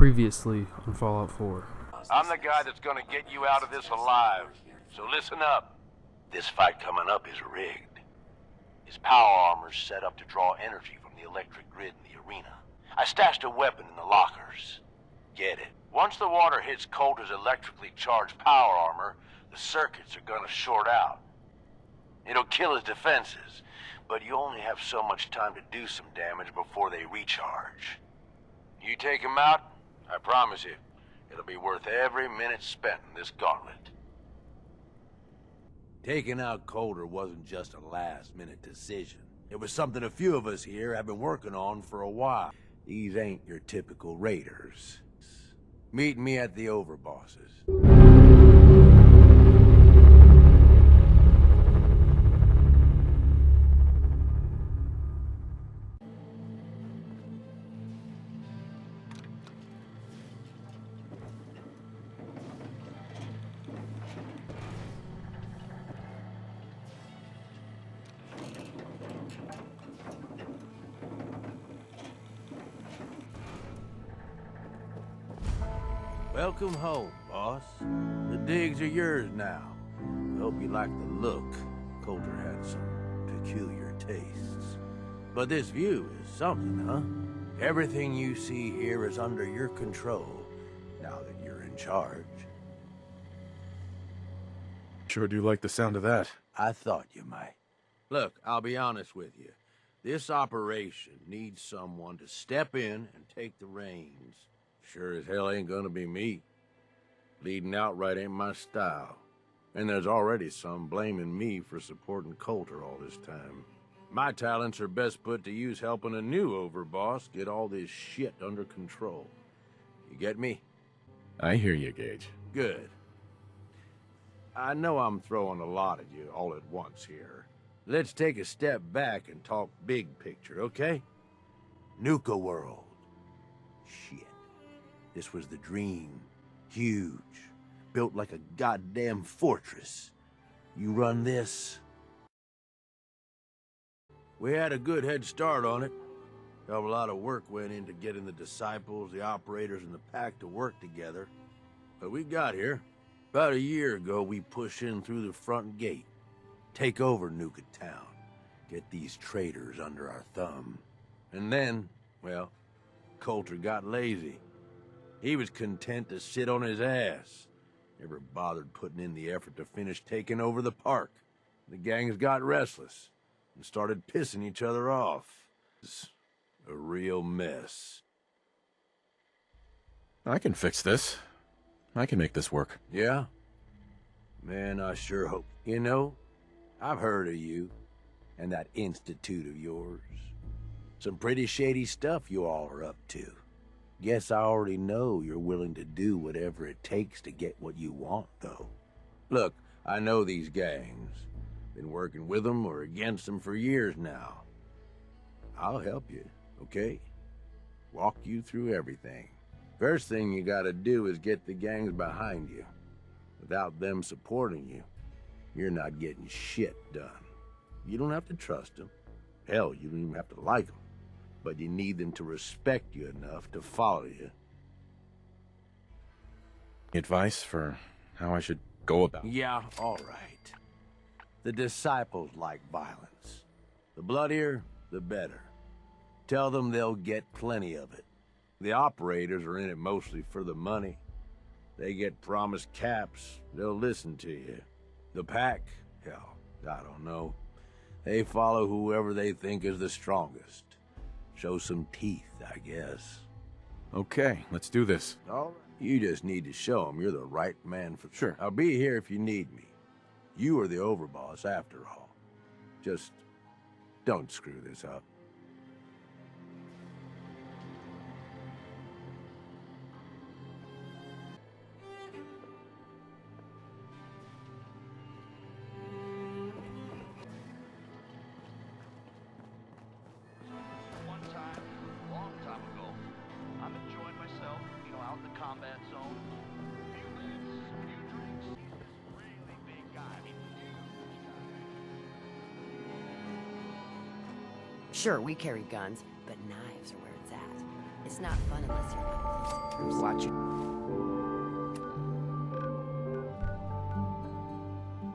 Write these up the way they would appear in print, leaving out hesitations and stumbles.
Previously on Fallout 4. I'm the guy that's gonna get you out of this alive. So listen up. This fight coming up is rigged. His power armor's set up to draw energy from the electric grid in the arena. I stashed a weapon in the lockers. Get it? Once the water hits Coulter's electrically charged power armor, the circuits are gonna short out. It'll kill his defenses, but you only have so much time to do some damage before they recharge. You take him out, I promise you, it'll be worth every minute spent in this gauntlet. Taking out Coulter wasn't just a last-minute decision. It was something a few of us here have been working on for a while. These ain't your typical raiders. Meet me at the overbosses. Welcome home, boss. The digs are yours now. Hope you like the look. Coulter had some peculiar tastes. But this view is something, huh? Everything you see here is under your control, now that you're in charge. Sure do like the sound of that. I thought you might. Look, I'll be honest with you. This operation needs someone to step in and take the reins. Sure as hell ain't gonna be me. Leading outright ain't my style. And there's already some blaming me for supporting Coulter all this time. My talents are best put to use helping a new overboss get all this shit under control. You get me? I hear you, Gage. Good. I know I'm throwing a lot at you all at once here. Let's take a step back and talk big picture, okay? Nuka world. Shit. This was the dream. Huge. Built like a goddamn fortress. You run this. We had a good head start on it. A lot of work went into getting the disciples, the operators, and the pack to work together. But we got here. About a year ago, we pushed in through the front gate. Take over Nuka Town. Get these traitors under our thumb. And then, well, Coulter got lazy. He was content to sit on his ass. Never bothered putting in the effort to finish taking over the park. The gangs got restless and started pissing each other off. It's a real mess. I can fix this. I can make this work. Yeah? Man, I sure hope. You know, I've heard of you and that institute of yours. Some pretty shady stuff you all are up to. Guess I already know you're willing to do whatever it takes to get what you want, though. Look, I know these gangs. Been working with them or against them for years now. I'll help you, okay? Walk you through everything. First thing you gotta do is get the gangs behind you. Without them supporting you, you're not getting shit done. You don't have to trust them. Hell, you don't even have to like them. But you need them to respect you enough to follow you. Advice for how I should go about it? Yeah, all right. The disciples like violence. The bloodier, the better. Tell them they'll get plenty of it. The operators are in it mostly for the money. They get promised caps, they'll listen to you. The pack, hell, I don't know. They follow whoever they think is the strongest. Show some teeth, I guess. Okay, let's do this. All right. You just need to show them you're the right man for... Sure. I'll be here if you need me. You are the overboss, after all. Just don't screw this up. Sure, we carry guns, but knives are where it's at. It's not fun unless you're Watch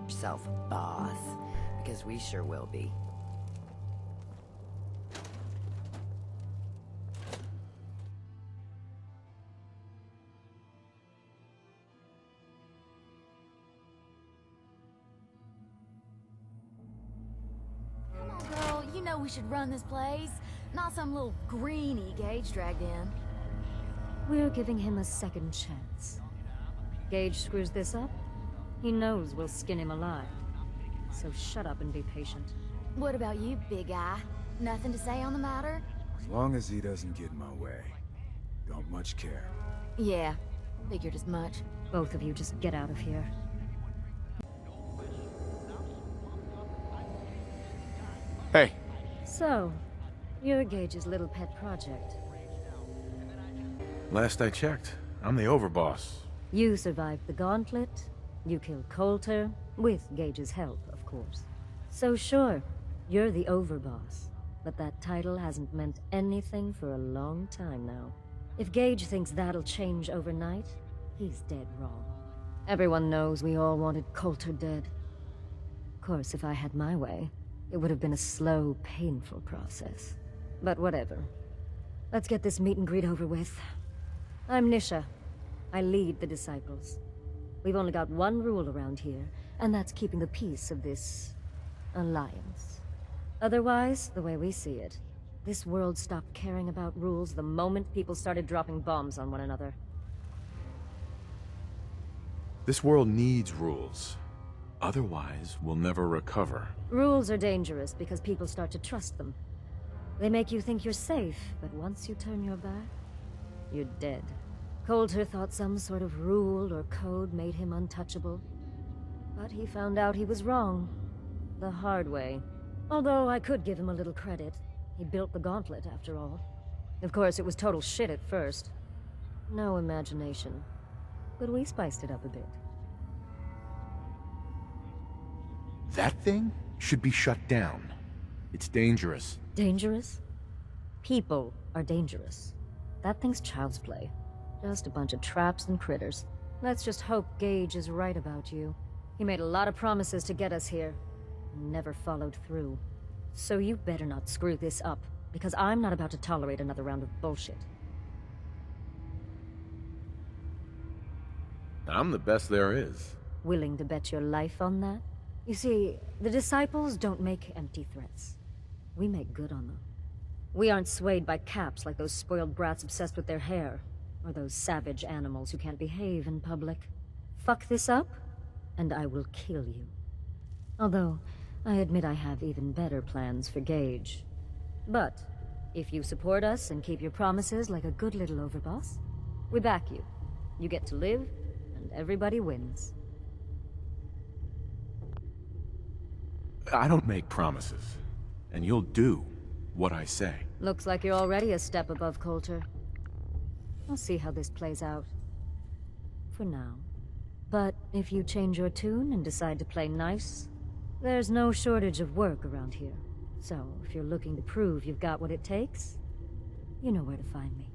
yourself, boss, because we sure will be. Come on, girl. You know we should run this place. Not some little greenie Gage dragged in. We're giving him a second chance. Gage screws this up, he knows we'll skin him alive. So shut up and be patient. What about you, big guy? Nothing to say on the matter? As long as he doesn't get in my way. Don't much care. Yeah, figured as much. Both of you just get out of here. Hey, So, you're Gage's little pet project. last I checked, I'm the overboss. You survived the gauntlet, you killed Coulter, with Gage's help, of course. So sure, you're the overboss, but that title hasn't meant anything for a long time now. If Gage thinks that'll change overnight, he's dead wrong. Everyone knows we all wanted Coulter dead. Of course, if I had my way, it would have been a slow, painful process. But whatever. Let's get this meet and greet over with. I'm Nisha. I lead the Disciples. We've only got one rule around here, and that's keeping the peace of this alliance. Otherwise, the way we see it, this world stopped caring about rules the moment people started dropping bombs on one another. This world needs rules. Otherwise, we'll never recover. Rules are dangerous because people start to trust them. They make you think you're safe, but once you turn your back, you're dead. Coulter thought some sort of rule or code made him untouchable. But he found out he was wrong. The hard way. Although I could give him a little credit. He built the gauntlet, after all. Of course, it was total shit at first. No imagination. But we spiced it up a bit. That thing should be shut down. It's dangerous. Dangerous? People are dangerous. That thing's child's play. Just a bunch of traps and critters. Let's just hope Gage is right about you. He made a lot of promises to get us here, and never followed through. So you better not screw this up, because I'm not about to tolerate another round of bullshit. I'm the best there is. Willing to bet your life on that? You see, the Disciples don't make empty threats. We make good on them. We aren't swayed by caps like those spoiled brats obsessed with their hair, or those savage animals who can't behave in public. Fuck this up, and I will kill you. Although, I admit I have even better plans for Gage. But, if you support us and keep your promises like a good little overboss, we back you. You get to live, and everybody wins. I don't make promises, and you'll do what I say. Looks like you're already a step above Coulter. I'll see how this plays out. For now. But if you change your tune and decide to play nice, there's no shortage of work around here. So, if you're looking to prove you've got what it takes, you know where to find me.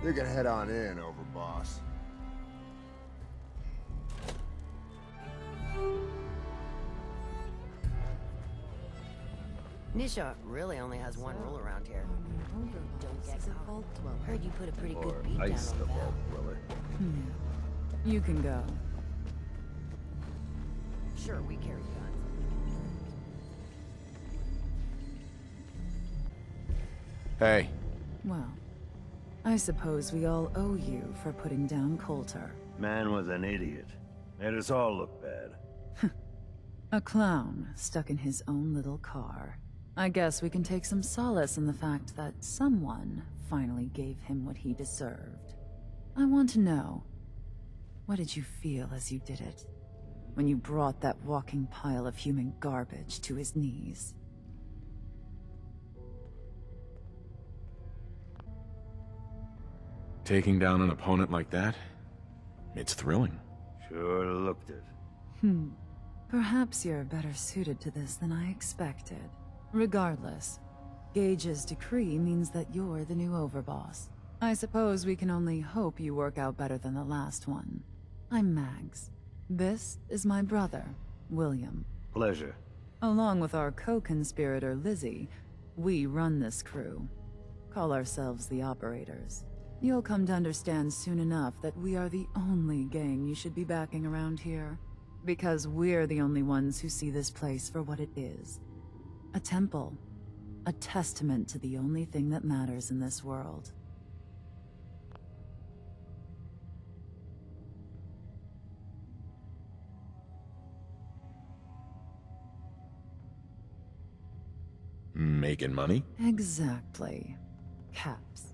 You can head on in, overboss. Nisha really only has one rule around here. Don't get caught. Heard you put a pretty good beat down on Val. You can go. Sure, we carry guns. Hey, Well, I suppose we all owe you for putting down Coulter. Man was an idiot. Made us all look bad. A clown stuck in his own little car. I guess we can take some solace in the fact that someone finally gave him what he deserved. I want to know, what did you feel as you did it? When you brought that walking pile of human garbage to his knees? Taking down an opponent like that? It's thrilling. Sure looked it. Perhaps you're better suited to this than I expected. Regardless, Gage's decree means that you're the new overboss. I suppose we can only hope you work out better than the last one. I'm Mags. This is my brother, William. Pleasure. Along with our co-conspirator, Lizzie, we run this crew. Call ourselves the Operators. You'll come to understand soon enough that we are the only gang you should be backing around here. Because we're the only ones who see this place for what it is. A temple. A testament to the only thing that matters in this world. Making money? Exactly. Caps.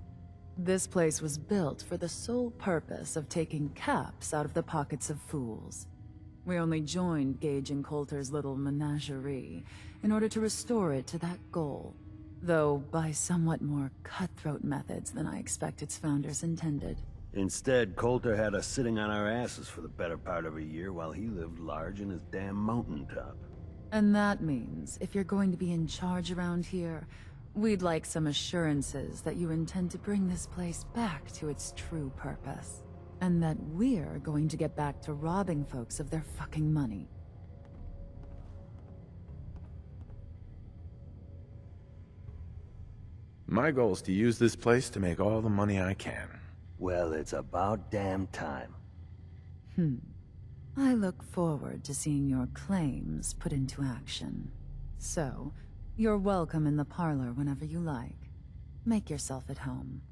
This place was built for the sole purpose of taking caps out of the pockets of fools. We only joined Gage and Coulter's little menagerie in order to restore it to that goal, though by somewhat more cutthroat methods than I expect its founders intended. Instead, Coulter had us sitting on our asses for the better part of a year while he lived large in his damn mountaintop. And that means, if you're going to be in charge around here, we'd like some assurances that you intend to bring this place back to its true purpose. And that we're going to get back to robbing folks of their fucking money. My goal is to use this place to make all the money I can. Well, it's about damn time. I look forward to seeing your claims put into action. So, you're welcome in the parlor whenever you like. Make yourself at home.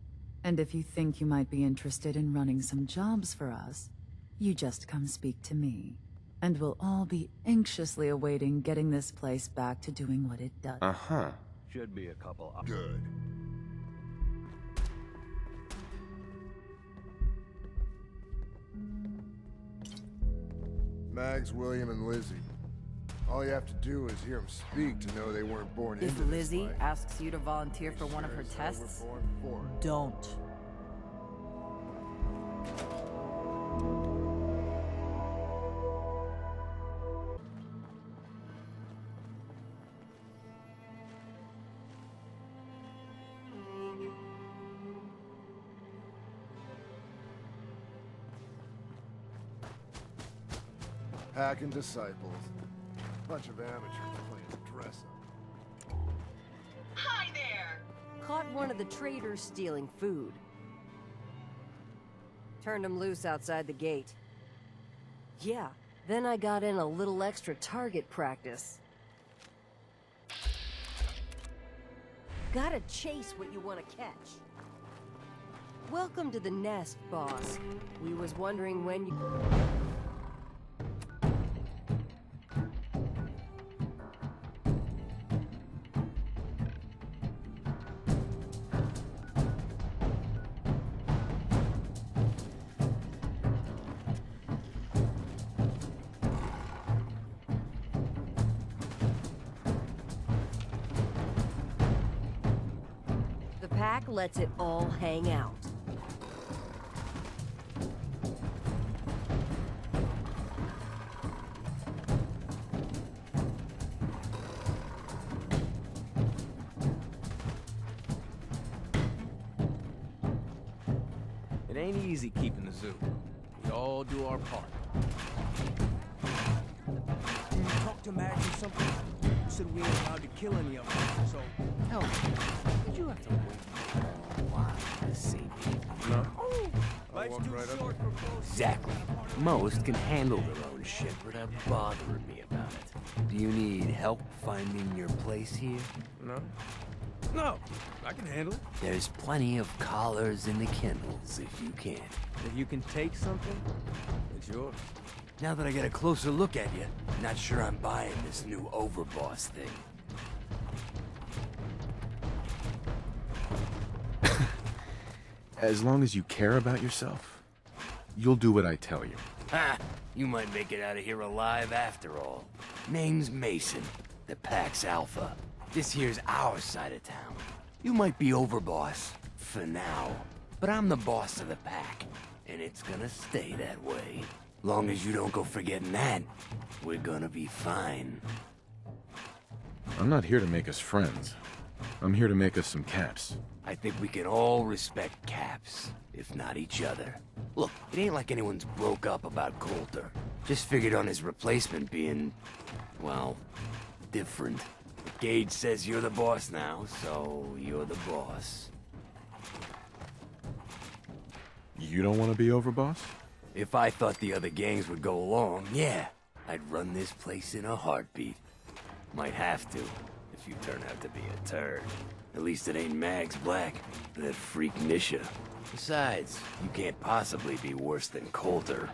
And if you think you might be interested in running some jobs for us, you just come speak to me. And we'll all be anxiously awaiting getting this place back to doing what it does. Uh-huh. Should be a couple. Good. Mags, William, and Lizzie. All you have to do is hear them speak to know they weren't born into If this Lizzie life. asks you to volunteer for one of her Sure as hell tests, we're born for it. don't. Hacking disciples. Bunch of amateurs playing dress up. Hi there! Caught one of the traders stealing food. Turned him loose outside the gate. Yeah, then I got in a little extra target practice. Gotta chase what you want to catch. Welcome to the nest, boss. We was wondering when you... The pack lets it all hang out. It ain't easy keeping the zoo. We all do our part. When you talk to Max or something, you said we ain't allowed to kill any of them. So, tell me, did you have to wait a while to see me? No. Life's too right short for both. Exactly. Most can handle their own shit without bothering me about it. Do you need help finding your place here? No. No, I can handle it. There's plenty of collars in the kennels if you can. If you can take something, it's yours. Now that I get a closer look at you, not sure I'm buying this new overboss thing. As long as you care about yourself, you'll do what I tell you. Ha! You might make it out of here alive after all. Name's Mason, the Pack's Alpha. This here's our side of town. You might be overboss, for now, but I'm the boss of the Pack, and it's gonna stay that way. Long as you don't go forgetting that, we're gonna be fine. I'm not here to make us friends. I'm here to make us some caps. I think we can all respect Caps, if not each other. Look, it ain't like anyone's broke up about Coulter. Just figured on his replacement being, well, different. Gage says you're the boss now, so you're the boss. You don't want to be overboss? If I thought the other gangs would go along, yeah, I'd run this place in a heartbeat. Might have to, if you turn out to be a turd. At least it ain't Mags Black, or that freak Nisha. Besides, you can't possibly be worse than Coulter.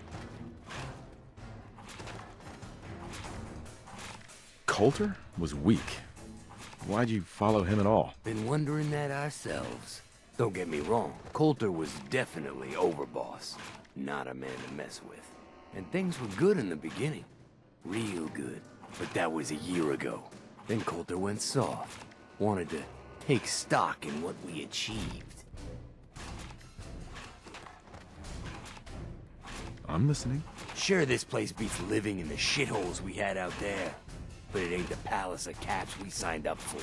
Coulter was weak. Why'd you follow him at all? Been wondering that ourselves. Don't get me wrong, Coulter was definitely overboss. Not a man to mess with. And things were good in the beginning. Real good. But that was a year ago. Then Coulter went soft. Wanted to take stock in what we achieved. I'm listening. Sure, this place beats living in the shitholes we had out there. But it ain't the palace of Caps we signed up for.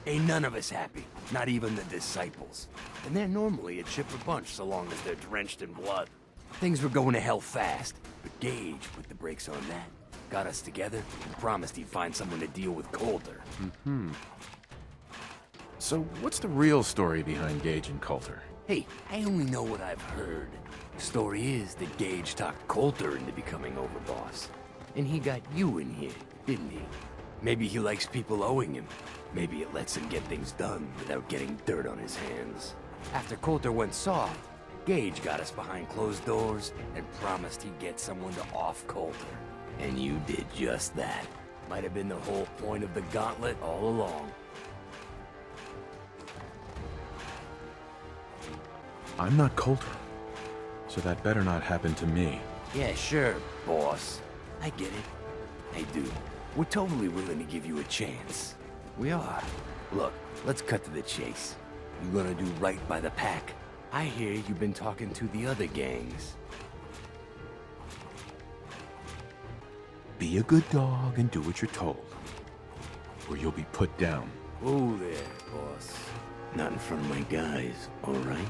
Ain't none of us happy, not even the disciples. And they're normally a chipper bunch so long as they're drenched in blood. Things were going to hell fast, but Gage put the brakes on that. Got us together and promised he'd find someone to deal with Coulter. So what's the real story behind Gage and Coulter? Hey, I only know what I've heard. The story is that Gage talked Coulter into becoming overboss. And he got you in here, didn't he? Maybe he likes people owing him. Maybe it lets him get things done without getting dirt on his hands. After Coulter went soft, Gage got us behind closed doors and promised he'd get someone to off Coulter. And you did just that. Might have been the whole point of the gauntlet all along. I'm not Coulter, so that better not happen to me. Yeah, sure, boss. I get it. I do. We're totally willing to give you a chance. We are. Look, let's cut to the chase. You gonna do right by the Pack? I hear you've been talking to the other gangs. Be a good dog and do what you're told, or you'll be put down. Whoa there, boss. Not in front of my guys, all right?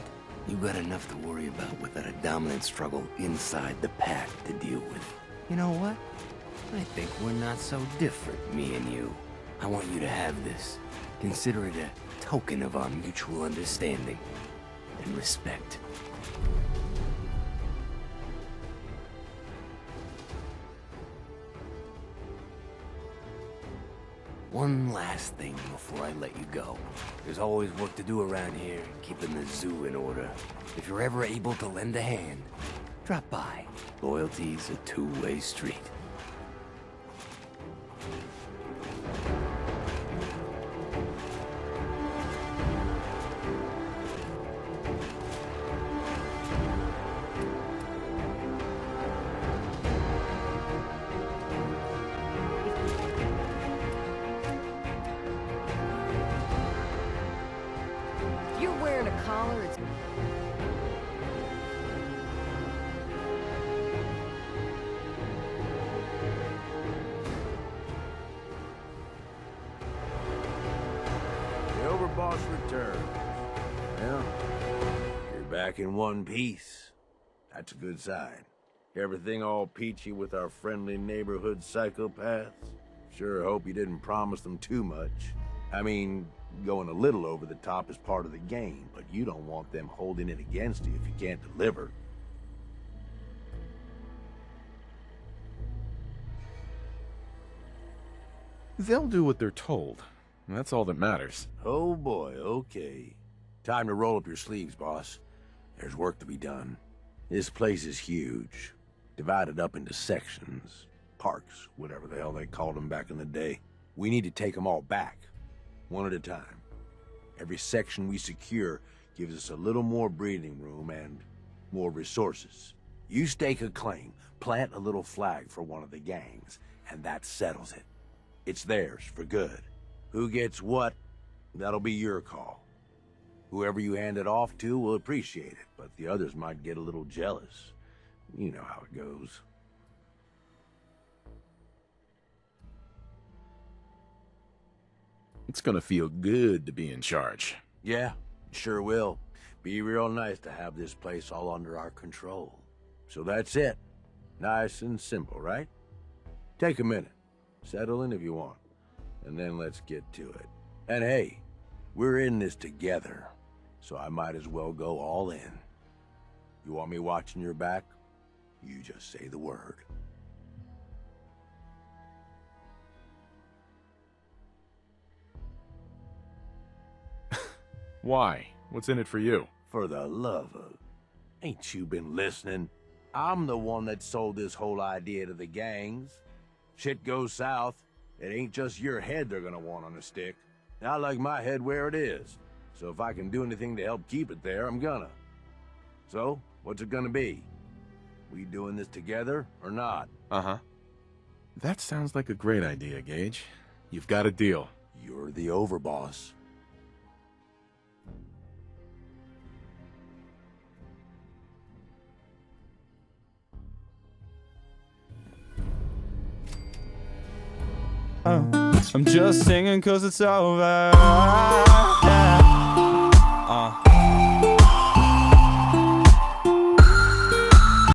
You got enough to worry about without a dominant struggle inside the Pack to deal with. You know what? I think we're not so different, me and you. I want you to have this. Consider it a token of our mutual understanding and respect. One last thing before I let you go. There's always work to do around here, keeping the zoo in order. If you're ever able to lend a hand, drop by. Loyalty's a two-way street. Boss returns. Well, you're back in one piece. That's a good sign. Everything all peachy with our friendly neighborhood psychopaths? Sure hope you didn't promise them too much. I mean, going a little over the top is part of the game, but you don't want them holding it against you if you can't deliver. They'll do what they're told. That's all that matters. Oh boy, okay. Time to roll up your sleeves, boss. There's work to be done. This place is huge. Divided up into sections. Parks, whatever the hell they called them back in the day. We need to take them all back. One at a time. Every section we secure gives us a little more breathing room and more resources. You stake a claim, plant a little flag for one of the gangs, and that settles it. It's theirs for good. Who gets what, that'll be your call. Whoever you hand it off to will appreciate it, but the others might get a little jealous. You know how it goes. It's gonna feel good to be in charge. Yeah, sure will. Be real nice to have this place all under our control. So that's it. Nice and simple, right? Take a minute. Settle in if you want. And then let's get to it. And hey, we're in this together, so I might as well go all in. You want me watching your back? You just say the word. Why? What's in it for you? For the love of... Ain't you been listening? I'm the one that sold this whole idea to the gangs. Shit goes south, it ain't just your head they're gonna want on a stick. I like my head where it is, so if I can do anything to help keep it there, I'm gonna. So, what's it gonna be? We doing this together, or not? Uh-huh. That sounds like a great idea, Gage. You've got a deal. You're the overboss. I'm just singing 'cause it's over.